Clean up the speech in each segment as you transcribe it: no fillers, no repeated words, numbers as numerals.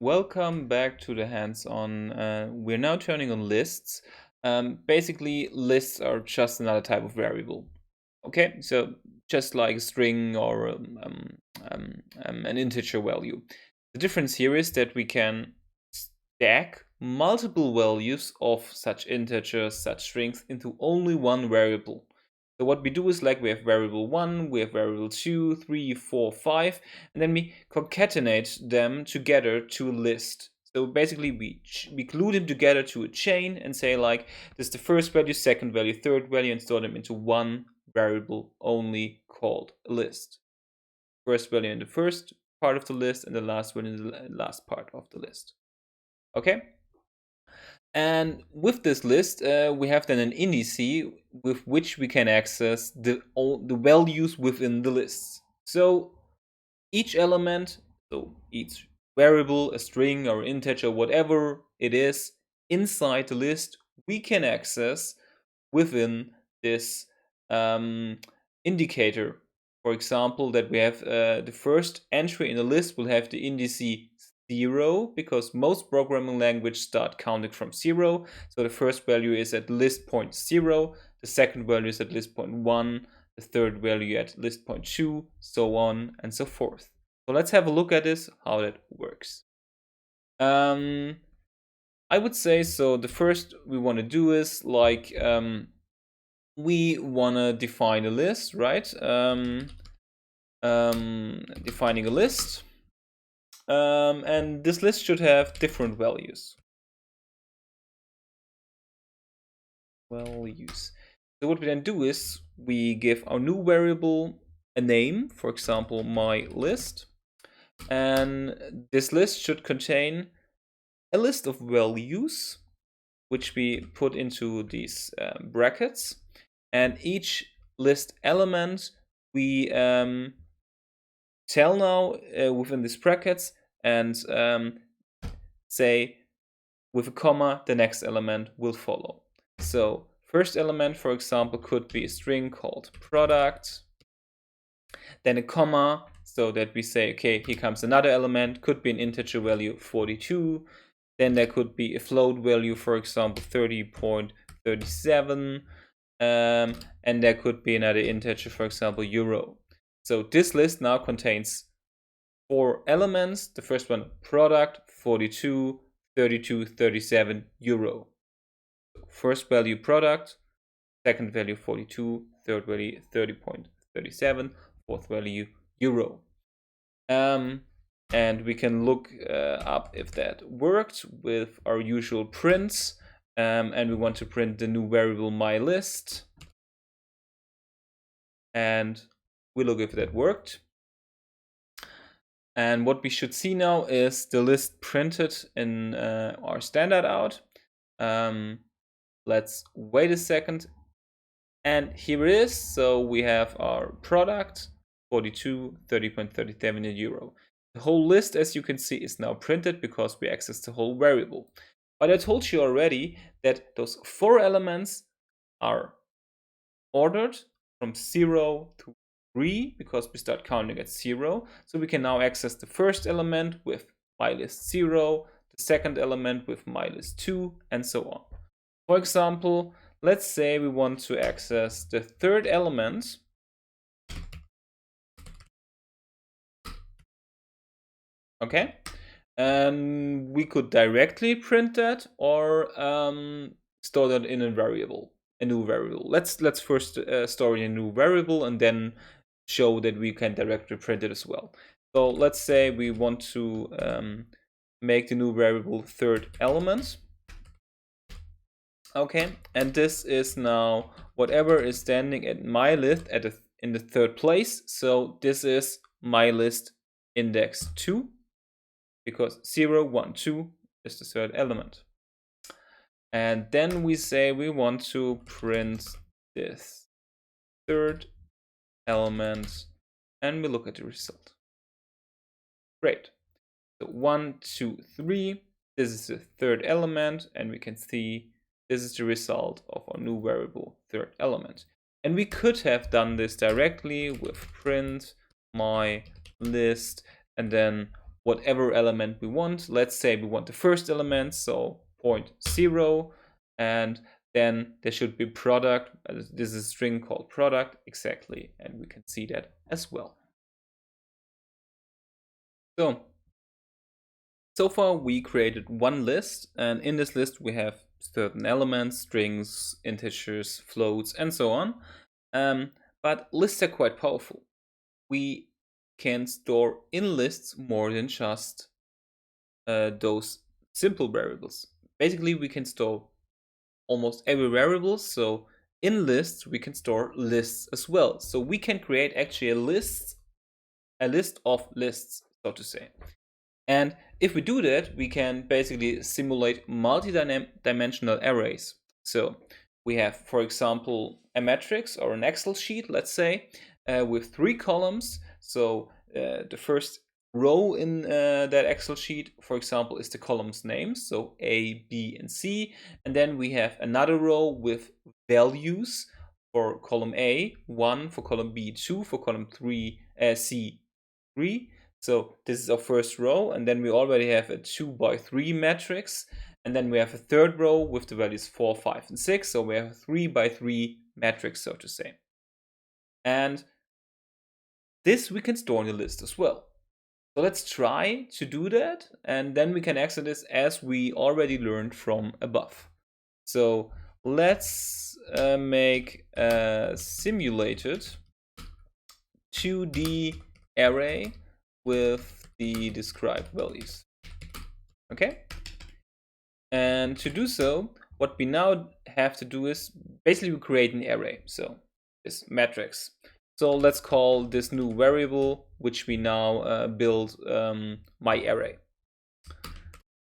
Welcome back to the hands-on. We're now turning on lists. Basically, lists are just another type of variable. Okay, so just like a string or an integer value. The difference here is that we can stack multiple values of such integers, such strings into only one variable. So what we do is like we have variable 1, we have variable 2, 3, 4, 5, and then we concatenate them together to a list. So basically we glue them together to a chain and say like this is the first value, second value, third value, and store them into one variable only called a list. First value in the first part of the list and the last value in the last part of the list. Okay? And with this list, we have then an indice with which we can access the values within the list. So each element, so each variable, a string or integer, whatever it is, inside the list, we can access within this indicator. For example, that we have the first entry in the list will have the indice 0, because most programming languages start counting from 0. So the first value is at list point 0, the second value is at list point 1, the third value at list point 2, so on and so forth. So let's have a look at this, how that works. I would say, so the first we want to do is like we want to define a list, right? Defining a list. And this list should have different values. So what we then do is we give our new variable a name, for example, my list. And this list should contain a list of values, which we put into these brackets. And each list element we tell now within these brackets and say with a comma the next element will follow. So first element, for example, could be a string called product, then a comma, so that we say, okay, here comes another element, could be an integer value 42, then there could be a float value, for example 30.37, and there could be another integer, for example euro. So this list now contains 4 elements. The first one, product, 42, 32, 37 euro. First value product, second value 42, third value 30.37, fourth value euro. And we can look up if that worked with our usual prints. And we want to print the new variable myList. And we look if that worked. And what we should see now is the list printed in our standard out. Let's wait a second. And here it is. So we have our product, 42, 30.37 euro. The whole list, as you can see, is now printed because we accessed the whole variable. But I told you already that those 4 elements are ordered from 0 to 3 because we start counting at 0. So we can now access the first element with mylist 0, the second element with mylist 2, and so on. For example, let's say we want to access the third element. Okay, and we could directly print that or store that in a variable, a new variable. Let's first store in a new variable and then show that we can directly print it as well. So let's say we want to make the new variable third element. Okay, and this is now whatever is standing at my list in the third place. So this is my list index 2, because 0, 1, 2 is the third element. And then we say we want to print this third element, and we look at the result. Great. So 1, 2, 3. This is the third element, and we can see this is the result of our new variable third element. And we could have done this directly with print my list and then whatever element we want. Let's say we want the first element, so 0.0, and then there should be product. This is a string called product, exactly, and we can see that as well. So far we created one list, and in this list we have certain elements, strings, integers, floats, and so on. But lists are quite powerful. We can store in lists more than just those simple variables. Basically, we can store almost every variable. So in lists, we can store lists as well. So we can create actually a list of lists, so to say. And if we do that, we can basically simulate multi-dimensional arrays. So we have, for example, a matrix or an Excel sheet, let's say, with 3 columns. So the first row in that Excel sheet, for example, is the column's names, so A, B, and C. And then we have another row with values for column A, 1, for column B, 2, for column C, 3. So this is our first row, and then we already have a 2 by 3 matrix. And then we have a third row with the values 4, 5, and 6. So we have a 3 by 3 matrix, so to say. And this we can store in the list as well. So let's try to do that, and then we can access this as we already learned from above. So let's make a simulated 2D array with the described values. Okay? And to do so, what we now have to do is basically we create an array. So this matrix. So let's call this new variable, which we now build my array.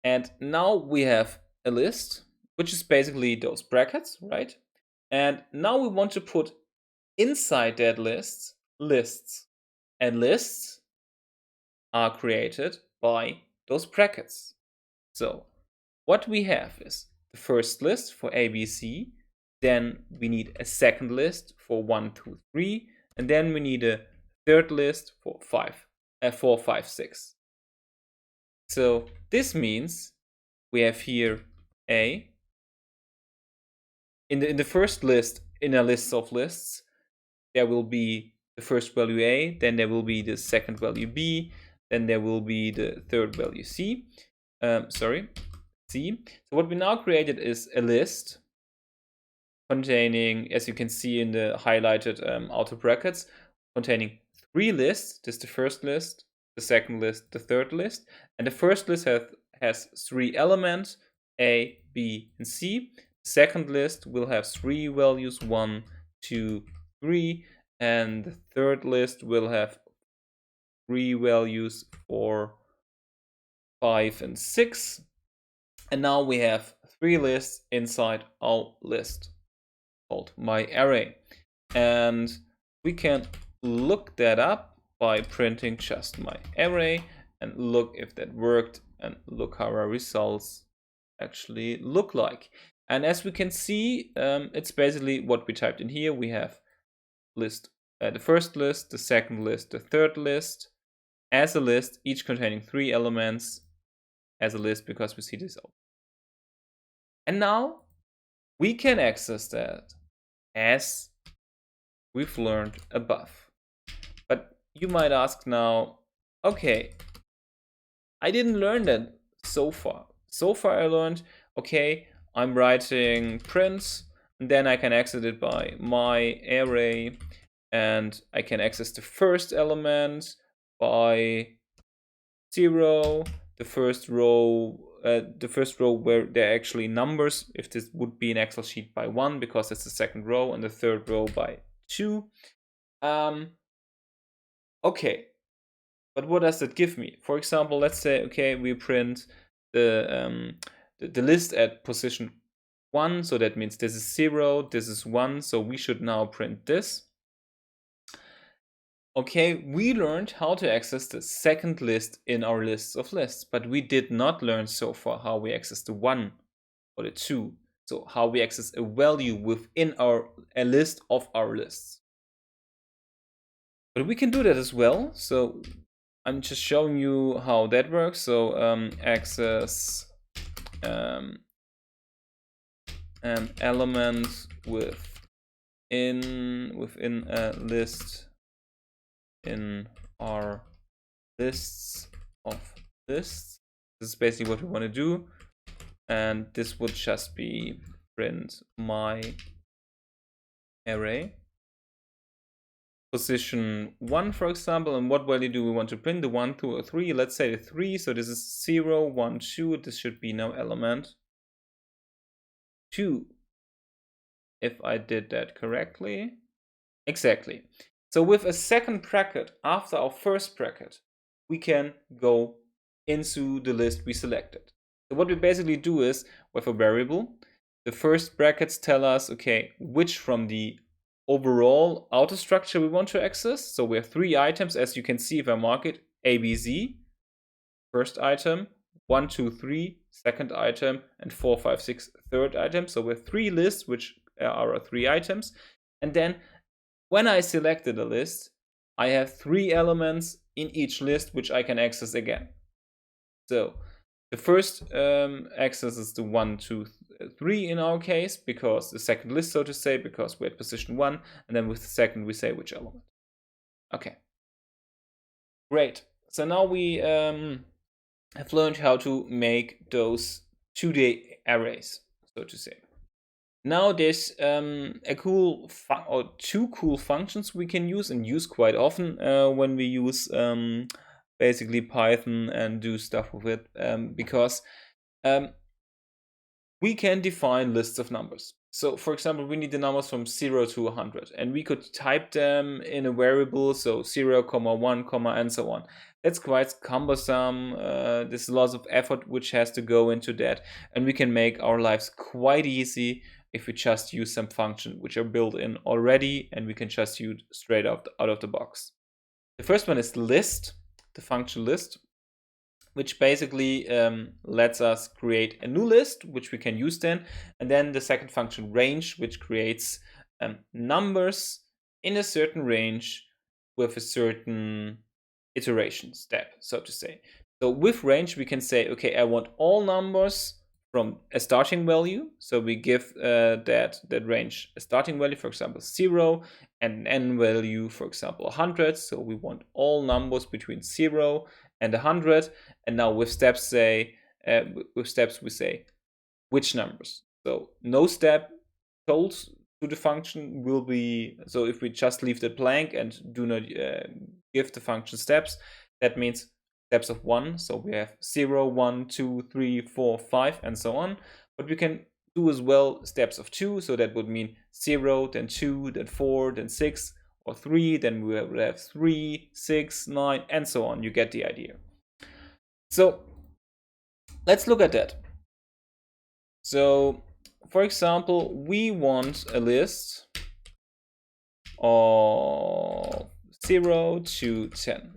And now we have a list, which is basically those brackets, right? And now we want to put inside that list lists. And lists are created by those brackets. So what we have is the first list for A, B, C. Then we need a second list for 1, 2, 3. And then we need a third list for 4, 5, 6. So this means we have here A. In the first list, in a list of lists, there will be the first value A, then there will be the second value B, then there will be the third value C. C. So what we now created is a list containing, as you can see in the highlighted outer brackets, containing 3 lists. This is the first list, the second list, the third list. And the first list has 3 elements, A, B, and C. The second list will have 3 values, 1, 2, 3. And the third list will have 3 values, 4, 5, and 6. And now we have 3 lists inside our list called my array. And we can look that up by printing just my array and look if that worked and look how our results actually look like. And as we can see, it's basically what we typed in here. We have list, the first list, the second list, the third list as a list, each containing 3 elements as a list because we see this out. And now we can access that as we've learned above. But you might ask now, okay, I didn't learn that so far. So far I learned, okay, I'm writing print, and then I can access it by my array, and I can access the first element by 0, the first row where there are actually numbers, if this would be an Excel sheet, by 1 because it's the second row, and the third row by 2. Okay, but what does that give me? For example, let's say, okay, we print the list at position 1, so that means this is 0, this is 1, so we should now print this. Okay, we learned how to access the second list in our lists of lists, but we did not learn so far how we access the 1 or the 2. So how we access a value within a list of our lists. But we can do that as well. So I'm just showing you how that works. So access element within a list in our lists of lists. This is basically what we want to do, and this would just be print my array position 1, for example. And what value do we want to print? The 1, 2, or 3? Let's say the 3. So this is 0, 1, 2. This should be now element 2, if I did that correctly. Exactly. So with a second bracket after our first bracket, we can go into the list we selected. So what we basically do is, with a variable, the first brackets tell us, okay, which from the overall outer structure we want to access. So we have 3 items, as you can see if I mark it, A, B, Z, first item, 1, 2, 3, second item, and 4, 5, 6, third item. So we have 3 lists, which are our 3 items. And then when I selected a list, I have 3 elements in each list which I can access again. So the first access is the 1, 2, 3 in our case, because the second list, so to say, because we're at position 1, and then with the second we say which element. Okay, great. So now we have learned how to make those 2D arrays, so to say. Now there's two cool functions we can use and use quite often when we use basically Python and do stuff with it, because we can define lists of numbers. So for example, we need the numbers from 0 to 100, and we could type them in a variable, so 0, 1, and so on. That's quite cumbersome. There's lots of effort which has to go into that, and we can make our lives quite easy if we just use some functions which are built in already, and we can just use straight out of the box. The first one is list, the function list, which basically lets us create a new list, which we can use then. And then the second function, range, which creates numbers in a certain range with a certain iteration step, so to say. So with range, we can say, okay, I want all numbers from a starting value. So we give that range a starting value, for example, 0, and an n value, for example, 100. So we want all numbers between 0 and 100. And now with steps we say which numbers. So no step told to the function will be, so if we just leave that blank and do not give the function steps, that means steps of 1. So we have 0, 1, 2, 3, 4, 5, and so on. But we can do as well steps of 2. So that would mean 0, then 2, then 4, then 6, or 3. Then we will have 3, 6, 9, and so on. You get the idea. So let's look at that. So for example, we want a list of 0 to 10.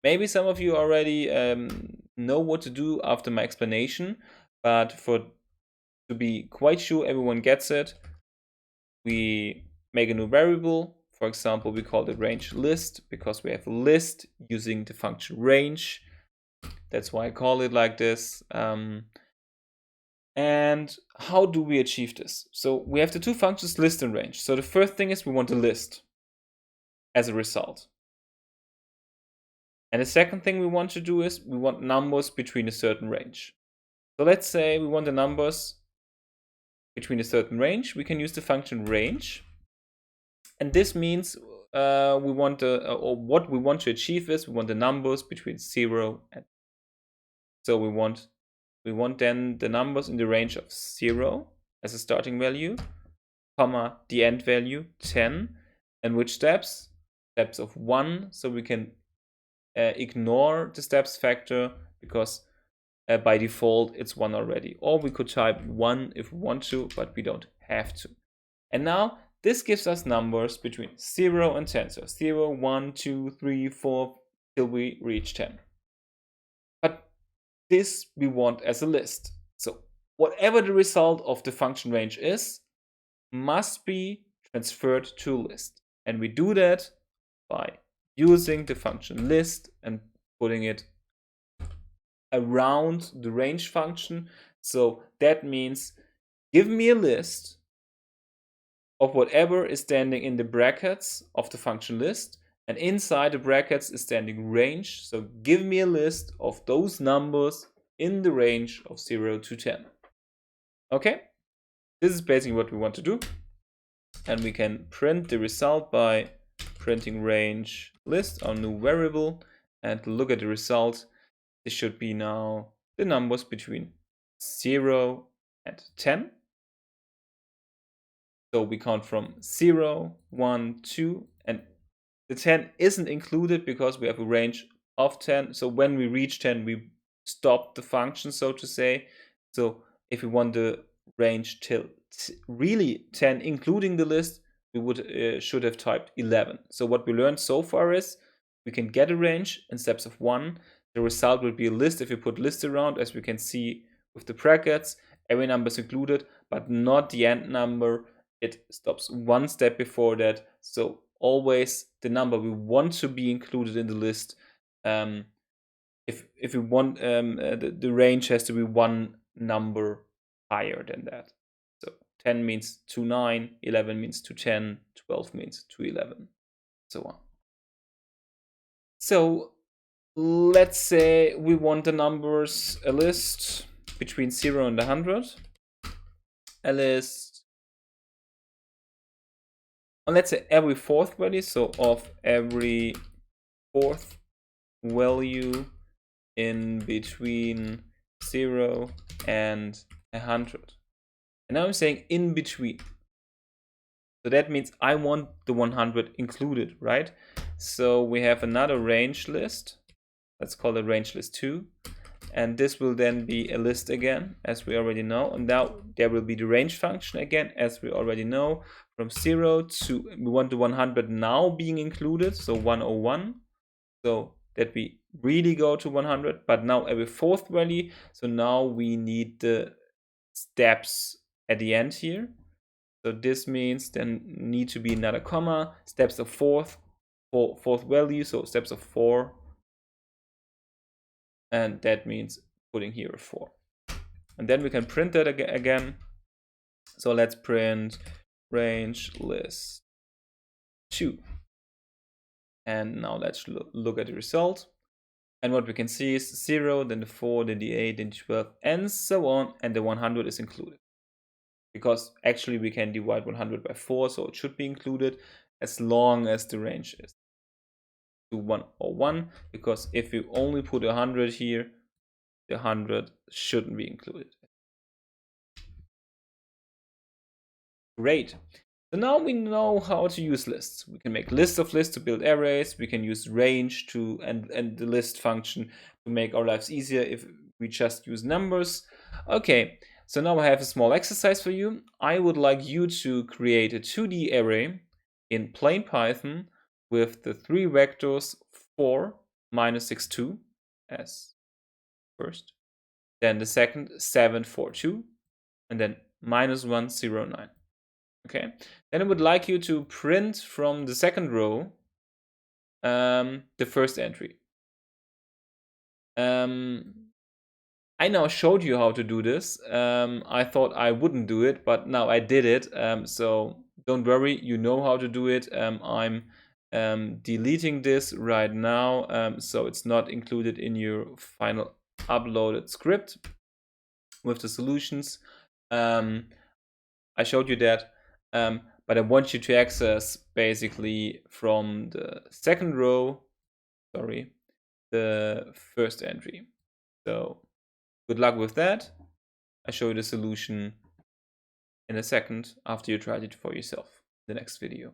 Maybe some of you already know what to do after my explanation, but to be quite sure everyone gets it, we make a new variable. For example, we call it range list because we have a list using the function range. That's why I call it like this. And how do we achieve this? So we have the two functions list and range. So the first thing is we want a list as a result. And the second thing we want to do is we want numbers between a certain range. So let's say we want the numbers between a certain range. We can use the function range. And this means we want what we want to achieve is we want the numbers between 0 and. So we want then the numbers in the range of 0 as a starting value, comma, the end value, 10. And which steps? Steps of 1. So we can ignore the steps factor because by default it's 1 already. Or we could type 1 if we want to, but we don't have to. And now this gives us numbers between 0 and 10. So 0, 1, 2, 3, 4, till we reach 10. But this we want as a list. So whatever the result of the function range is, must be transferred to a list. And we do that by using the function list and putting it around the range function. So that means give me a list of whatever is standing in the brackets of the function list, and inside the brackets is standing range. So give me a list of those numbers in the range of 0 to 10. Okay, this is basically what we want to do. And we can print the result by printing range list, our new variable, and look at the result. This should be now the numbers between 0 and 10. So we count from 0, 1, 2, and the 10 isn't included because we have a range of 10. So when we reach 10, we stop the function, so to say. So if we want the range till really 10, including the list, we would should have typed 11. So what we learned so far is we can get a range in steps of 1. The result will be a list if you put list around, as we can see with the brackets. Every number is included, but not the end number. It stops one step before that. So always the number we want to be included in the list. If we want the range has to be one number higher than that. So 10 means to 9, 11 means to 10, 12 means to 11, so on. So let's say we want the numbers, a list between 0 and 100, a list on, let's say, every fourth value, so of every fourth value in between 0 and 100. And now I'm saying in between. So that means I want the 100 included, right? So we have another range list. Let's call it range list 2. And this will then be a list again, as we already know. And now there will be the range function again, as we already know. From 0 to, we want the 100 now being included, so 101. So that we really go to 100, but now every fourth value. So now we need the steps at the end here. So this means then need to be another comma, steps of fourth value, so steps of 4. And that means putting here a 4. And then we can print that again. So let's print range list 2. And now let's look at the result. And what we can see is 0, then the 4, then the 8, then the 12, and so on. And the 100 is included. Because actually we can divide 100 by 4, so it should be included as long as the range is to 101. Because if you only put 100 here, the 100 shouldn't be included. Great. So now we know how to use lists. We can make lists of lists to build arrays. We can use range to and the list function to make our lives easier if we just use numbers. Okay, so now I have a small exercise for you. I would like you to create a 2D array in plain Python with the 3 vectors 4, minus 6, 2 as first. Then the second 7, 4, 2, and then minus 1, 0, 9. Okay, then I would like you to print from the second row the first entry. I now showed you how to do this. I thought I wouldn't do it, but now I did it. So don't worry, you know how to do it. I'm deleting this right now, so it's not included in your final uploaded script with the solutions. I showed you that, but I want you to access basically from the second row, the first entry. So good luck with that. I show you the solution in a second after you tried it for yourself in the next video.